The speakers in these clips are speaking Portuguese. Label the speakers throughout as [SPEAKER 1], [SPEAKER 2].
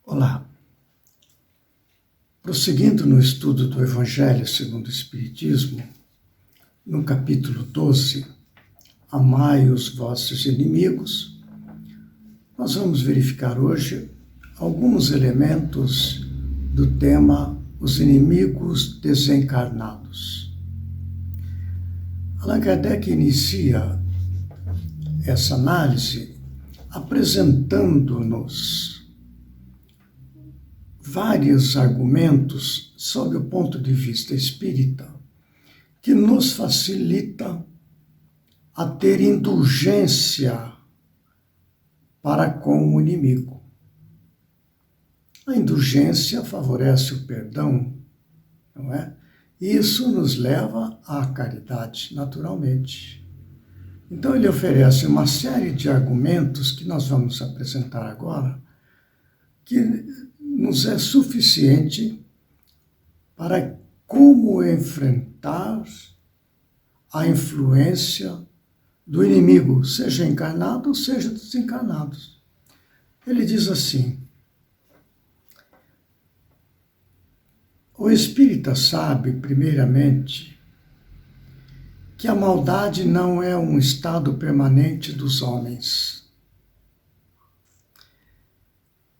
[SPEAKER 1] Olá. Prosseguindo no estudo do Evangelho segundo o Espiritismo, no capítulo 12, Amai os vossos inimigos, nós vamos verificar hoje alguns elementos do tema Os inimigos desencarnados. Allan Kardec inicia essa análise apresentando-nos vários argumentos sob o ponto de vista espírita que nos facilita a ter indulgência para com o inimigo. A indulgência favorece o perdão, não é? E isso nos leva à caridade, naturalmente. Então ele oferece uma série de argumentos que nós vamos apresentar agora, que nos é suficiente para como enfrentar a influência do inimigo, seja encarnado ou seja desencarnado. Ele diz assim: o espírita sabe, primeiramente, que a maldade não é um estado permanente dos homens.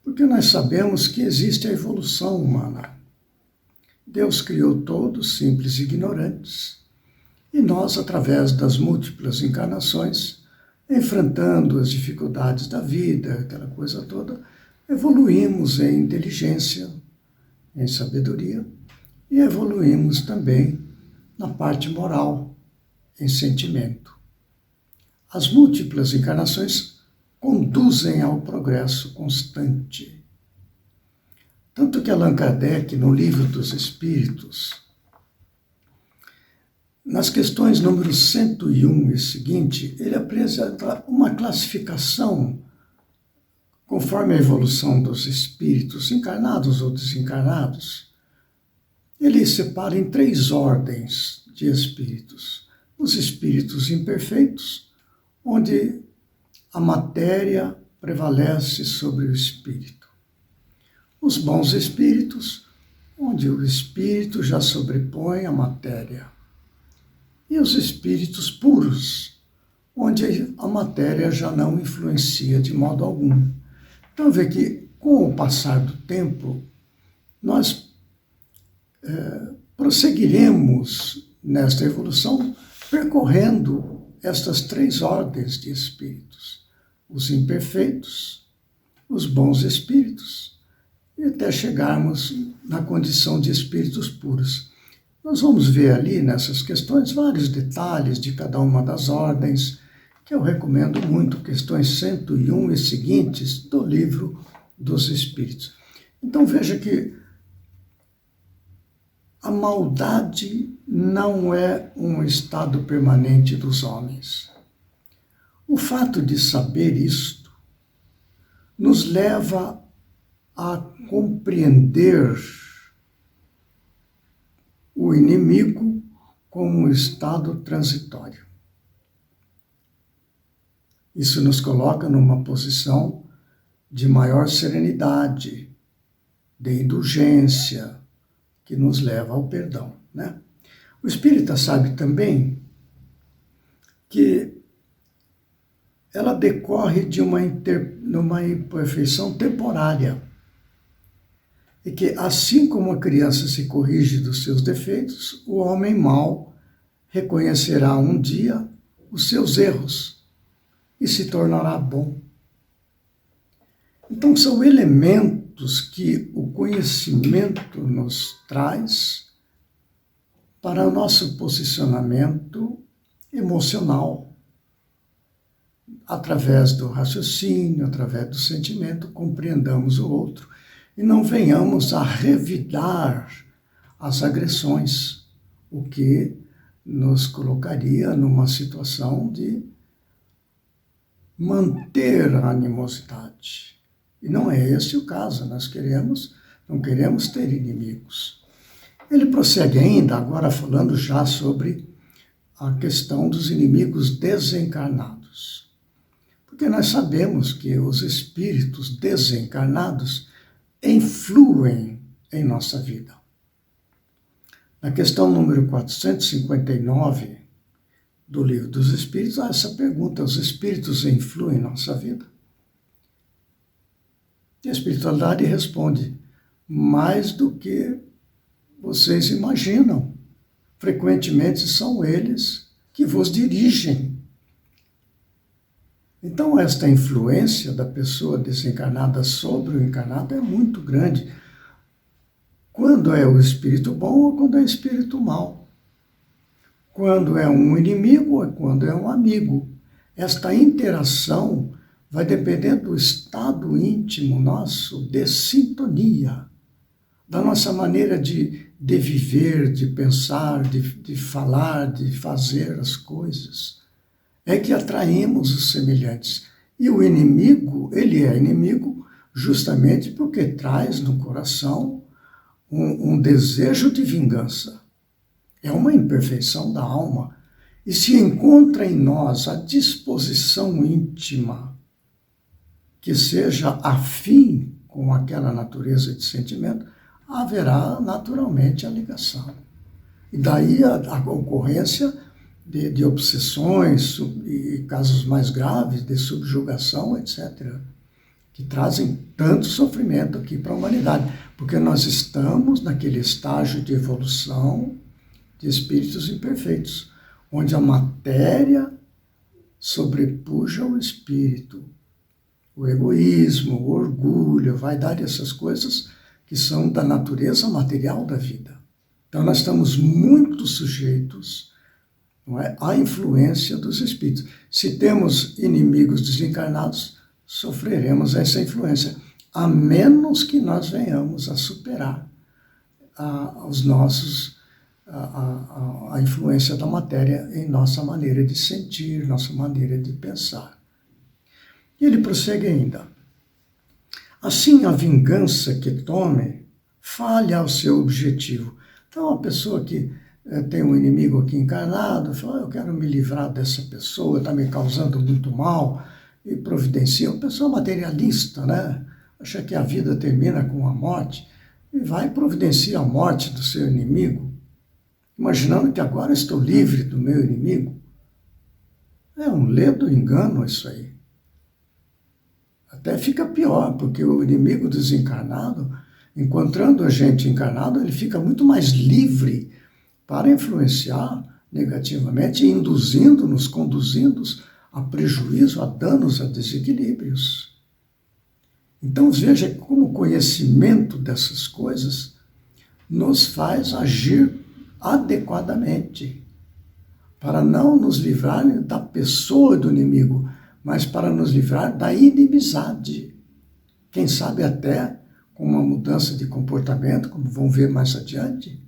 [SPEAKER 1] Porque nós sabemos que existe a evolução humana. Deus criou todos simples e ignorantes, e nós, através das múltiplas encarnações, enfrentando as dificuldades da vida, aquela coisa toda, evoluímos em inteligência, em sabedoria, e evoluímos também na parte moral, em sentimento. As múltiplas encarnações conduzem ao progresso constante. Tanto que Allan Kardec, no Livro dos Espíritos, nas questões número 101 e seguinte, ele apresenta uma classificação conforme a evolução dos espíritos, encarnados ou desencarnados. Ele separa em 3 ordens de espíritos. Os espíritos imperfeitos, onde a matéria prevalece sobre o espírito. Os bons espíritos, onde o espírito já sobrepõe a matéria. E os espíritos puros, onde a matéria já não influencia de modo algum. Então, vê que, com o passar do tempo, nós prosseguiremos nesta evolução percorrendo estas 3 ordens de espíritos: os imperfeitos, os bons espíritos, e até chegarmos na condição de espíritos puros. Nós vamos ver ali nessas questões vários detalhes de cada uma das ordens, que eu recomendo muito, questões 101 e seguintes do Livro dos Espíritos. Então veja que a maldade não é um estado permanente dos homens. O fato de saber isto nos leva a compreender o inimigo como um estado transitório. Isso nos coloca numa posição de maior serenidade, de indulgência, que nos leva ao perdão, né? O espírita sabe também que ela decorre de uma imperfeição temporária. E que, assim como a criança se corrige dos seus defeitos, o homem mau reconhecerá um dia os seus erros e se tornará bom. Então, são elementos que o conhecimento nos traz para o nosso posicionamento emocional, através do raciocínio, através do sentimento, compreendamos o outro e não venhamos a revidar as agressões, o que nos colocaria numa situação de manter a animosidade. E não é esse o caso, nós não queremos ter inimigos. Ele prossegue ainda, agora falando já sobre a questão dos inimigos desencarnados. Porque nós sabemos que os espíritos desencarnados influem em nossa vida. Na questão número 459 do Livro dos Espíritos, há essa pergunta: os espíritos influem em nossa vida? E a espiritualidade responde: mais do que vocês imaginam. Frequentemente são eles que vos dirigem. Então, esta influência da pessoa desencarnada sobre o encarnado é muito grande. Quando é o espírito bom ou quando é o espírito mau. Quando é um inimigo ou quando é um amigo. Esta interação vai depender do estado íntimo nosso de sintonia, da nossa maneira de viver, de pensar, de falar, de fazer as coisas. É que atraímos os semelhantes. E o inimigo, ele é inimigo justamente porque traz no coração um desejo de vingança. É uma imperfeição da alma. E se encontra em nós a disposição íntima que seja afim com aquela natureza de sentimento, haverá naturalmente a ligação. E daí a ocorrência de obsessões e casos mais graves de subjugação, etc., que trazem tanto sofrimento aqui para a humanidade, porque nós estamos naquele estágio de evolução de espíritos imperfeitos, onde a matéria sobrepuja o espírito, o egoísmo, o orgulho, a vaidade, essas coisas que são da natureza material da vida. Então nós estamos muito sujeitos, não é, à influência dos espíritos. Se temos inimigos desencarnados, sofreremos essa influência, a menos que nós venhamos a superar a influência da matéria em nossa maneira de sentir, nossa maneira de pensar. E ele prossegue ainda. Assim, a vingança que tome falha ao seu objetivo. Então, a pessoa que tem um inimigo aqui encarnado, fala: eu quero me livrar dessa pessoa, está me causando muito mal, e providencia. Uma pessoa materialista, né? Acha que a vida termina com a morte, e vai providenciar a morte do seu inimigo, imaginando que agora estou livre do meu inimigo. É um ledo engano isso aí. Até fica pior, porque o inimigo desencarnado, encontrando a gente encarnado, ele fica muito mais livre para influenciar negativamente, induzindo-nos, conduzindo-nos a prejuízo, a danos, a desequilíbrios. Então veja como o conhecimento dessas coisas nos faz agir adequadamente, para não nos livrar da pessoa do inimigo, mas para nos livrar da inimizade. Quem sabe até com uma mudança de comportamento, como vão ver mais adiante,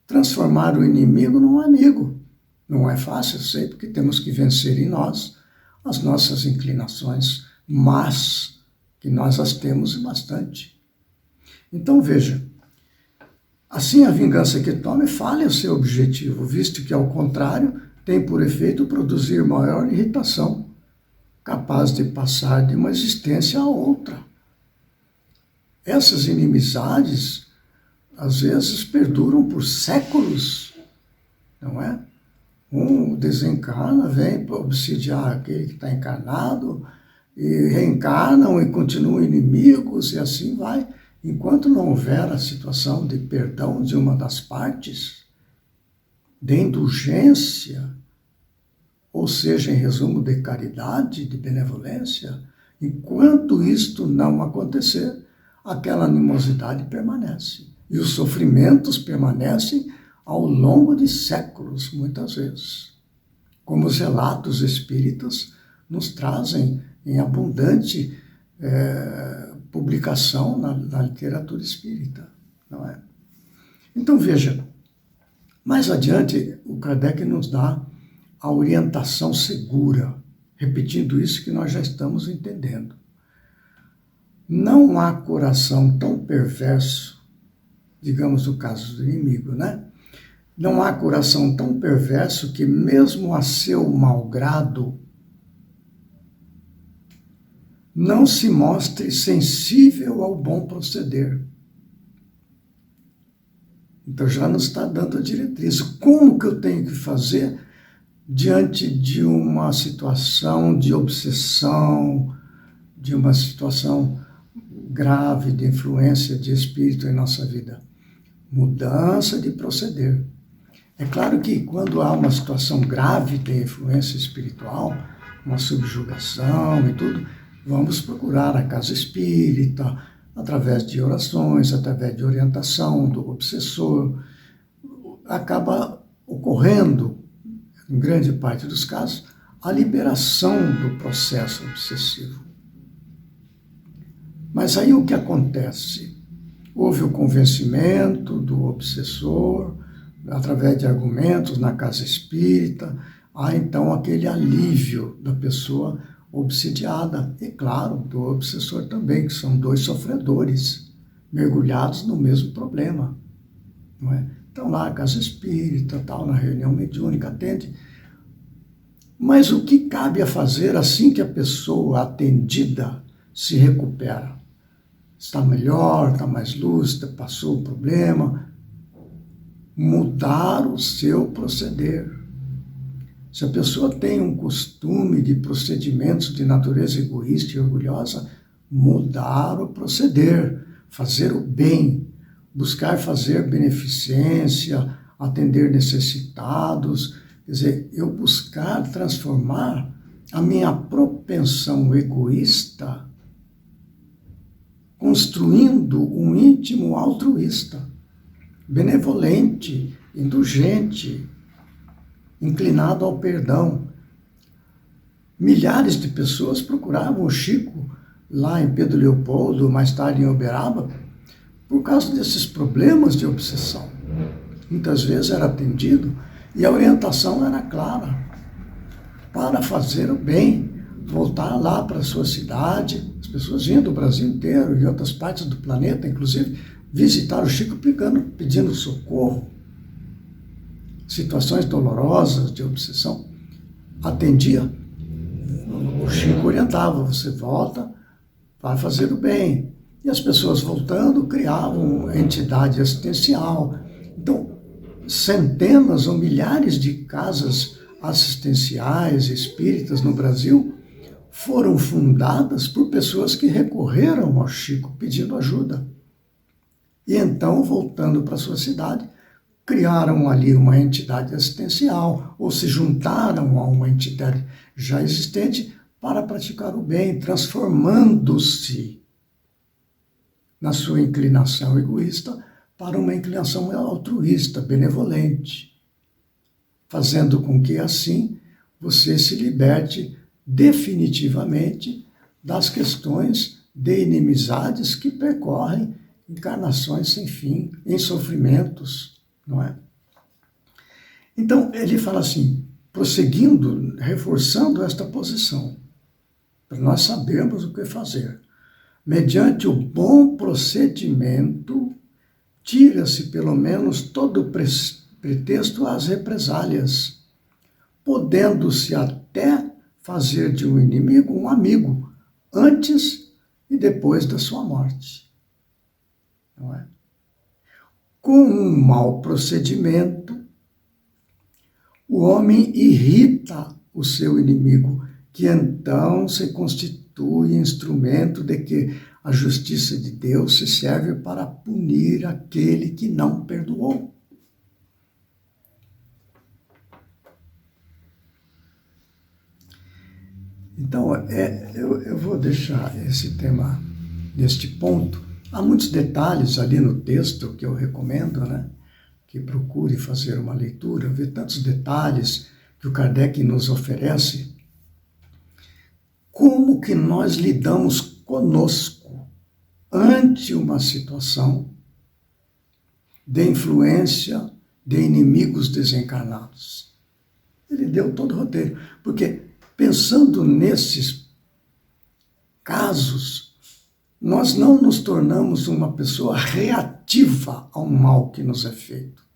[SPEAKER 1] transformar o inimigo num amigo. Não é fácil, eu sei, porque temos que vencer em nós as nossas inclinações, mas que nós as temos bastante. Então veja, assim a vingança que tome falha o seu objetivo, visto que, ao contrário, tem por efeito produzir maior irritação, capaz de passar de uma existência a outra. Essas inimizades, às vezes, perduram por séculos, não é? Um desencarna, vem para obsidiar aquele que está encarnado, e reencarnam e continuam inimigos, e assim vai. Enquanto não houver a situação de perdão de uma das partes, de indulgência, ou seja, em resumo, de caridade, de benevolência, enquanto isto não acontecer, aquela animosidade permanece. E os sofrimentos permanecem ao longo de séculos, muitas vezes. Como os relatos espíritas nos trazem em abundante publicação na literatura espírita, não é? Então veja, mais adiante o Kardec nos dá a orientação segura, repetindo isso que nós já estamos entendendo. Não há coração tão perverso, digamos no caso do inimigo, né? Não há coração tão perverso que, mesmo a seu malgrado, não se mostre sensível ao bom proceder. Então já nos está dando a diretriz. Como que eu tenho que fazer diante de uma situação de obsessão, de uma situação grave de influência de espírito em nossa vida? Mudança de proceder. É claro que quando há uma situação grave de influência espiritual, uma subjugação e tudo, vamos procurar a casa espírita, através de orações, através de orientação do obsessor. Acaba ocorrendo, em grande parte dos casos, a liberação do processo obsessivo. Mas aí o que acontece? Houve o convencimento do obsessor, através de argumentos na casa espírita, há então aquele alívio da pessoa obsidiada, e claro, do obsessor também, que são dois sofredores, mergulhados no mesmo problema, não é? Então lá a casa espírita, tal, na reunião mediúnica, atende. Mas o que cabe a fazer assim que a pessoa atendida se recupera? Está melhor, está mais lúcida, passou o problema. Mudar o seu proceder. Se a pessoa tem um costume de procedimentos de natureza egoísta e orgulhosa, mudar o proceder, fazer o bem, buscar fazer beneficência, atender necessitados. Quer dizer, eu buscar transformar a minha propensão egoísta construindo um íntimo altruísta, benevolente, indulgente, inclinado ao perdão. Milhares de pessoas procuravam o Chico lá em Pedro Leopoldo, mais tarde em Uberaba, por causa desses problemas de obsessão. Muitas vezes era atendido e a orientação era clara, para fazer o bem, voltar lá para a sua cidade. As pessoas vinham do Brasil inteiro e outras partes do planeta, inclusive, visitar o Chico pedindo socorro. Situações dolorosas de obsessão. Atendia, o Chico orientava, você volta para fazer o bem. E as pessoas voltando criavam entidade assistencial. Então, centenas ou milhares de casas assistenciais espíritas no Brasil foram fundadas por pessoas que recorreram ao Chico pedindo ajuda. E então, voltando para a sua cidade, criaram ali uma entidade assistencial ou se juntaram a uma entidade já existente para praticar o bem, transformando-se na sua inclinação egoísta para uma inclinação altruísta, benevolente, fazendo com que assim você se liberte definitivamente das questões de inimizades que percorrem encarnações sem fim, em sofrimentos, não é? Então, ele fala assim, prosseguindo, reforçando esta posição, para nós sabermos o que fazer. Mediante o bom procedimento, tira-se pelo menos todo pretexto às represálias, podendo-se até fazer de um inimigo um amigo, antes e depois da sua morte. Não é? Com um mau procedimento, o homem irrita o seu inimigo, que então se constitui instrumento de que a justiça de Deus se serve para punir aquele que não perdoou. Então, eu vou deixar esse tema neste ponto. Há muitos detalhes ali no texto que eu recomendo, né? Que procure fazer uma leitura, ver tantos detalhes que o Kardec nos oferece. Como que nós lidamos conosco ante uma situação de influência de inimigos desencarnados? Ele deu todo o roteiro, porque pensando nesses casos, nós não nos tornamos uma pessoa reativa ao mal que nos é feito.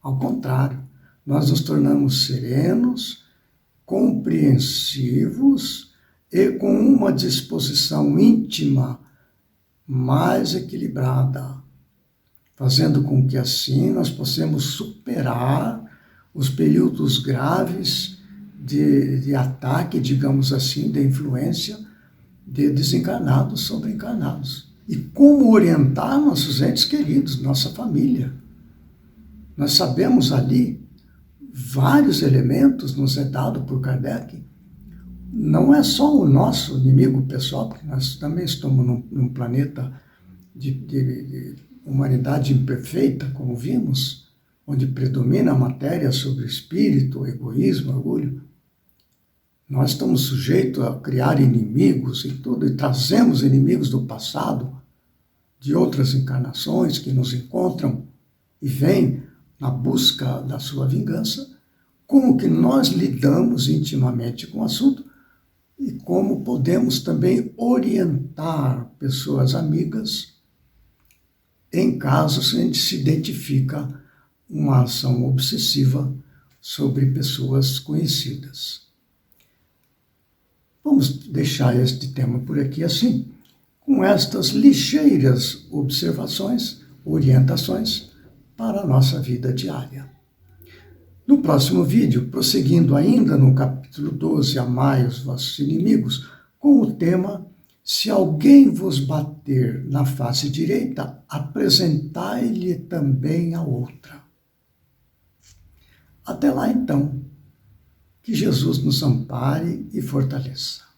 [SPEAKER 1] Ao contrário, nós nos tornamos serenos, compreensivos e com uma disposição íntima mais equilibrada, fazendo com que assim nós possamos superar os períodos graves de ataque, digamos assim, de influência de desencarnados sobre encarnados. E como orientar nossos entes queridos, nossa família. Nós sabemos ali vários elementos nos é dado por Kardec. Não é só o nosso inimigo pessoal, porque nós também estamos num planeta de humanidade imperfeita, como vimos, onde predomina a matéria sobre o espírito, o egoísmo, o orgulho. Nós estamos sujeitos a criar inimigos e tudo, e trazemos inimigos do passado, de outras encarnações que nos encontram e vêm na busca da sua vingança. Como que nós lidamos intimamente com o assunto e como podemos também orientar pessoas amigas em casos em que se identifica uma ação obsessiva sobre pessoas conhecidas. Vamos deixar este tema por aqui assim, com estas ligeiras observações, orientações para a nossa vida diária. No próximo vídeo, prosseguindo ainda no capítulo 12, Amai os vossos inimigos, com o tema Se alguém vos bater na face direita, apresentai-lhe também a outra. Até lá então, que Jesus nos ampare e fortaleça.